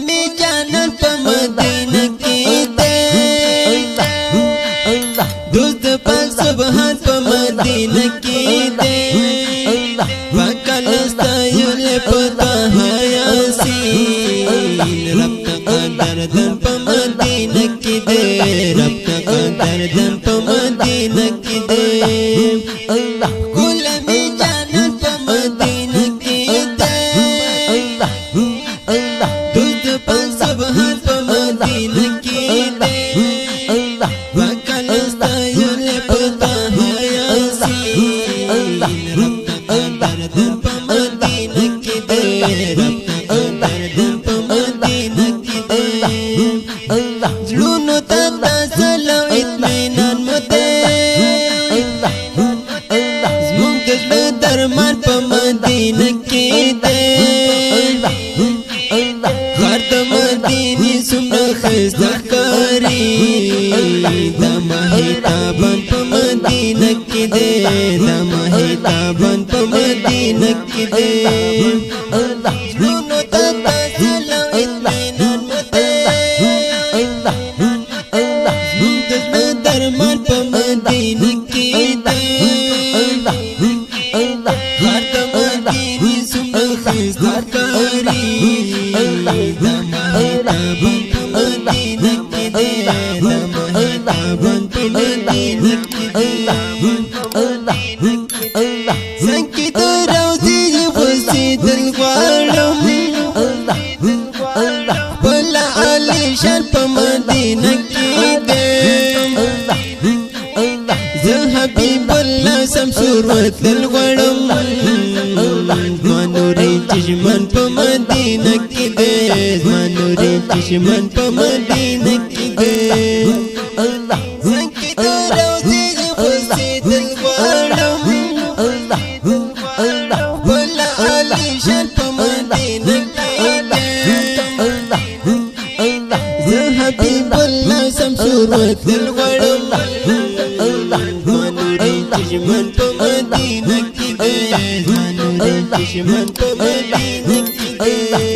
می جانان په مدینه کې دې دوست په سبحان په مدینه کې دې وکالستا یل پتا یاسین رب کا قدردن په مدینه کې دې رب کا قدردن په مدینه کې دې زلونو تا تاسلو اطمینان مده زمونږ د زړه درمان په مدینه کې دی غار د مدینې څومره ښایسته ښکاري د ماهتابان په مدینه کې دی د ماهتابان په مدینه کې دی زلونو تا تاسلو اطمینان مده درمان په مدینه کې دی غار د مدینې څومره ښایسته ښکاري د ماهتابان په مدینه کې دی د ماهتابان په مدینه کې دی څنګ کې د روضې خوځېدل غواړم خپل عالیشان په مدینه کې دی زه حبیب الله سمسور وتل غواړم زما نورې چشمن په مدینه کې دی زما نورې چشمن په مدینه کې دی څنګ کې د روضې خوځېدل غواړم خپل عالیشان په مدینه کې دی زه حبیب الله سمسور وتل غواړم چشمن په مدینه کې دی چشمن په مدینه کې دی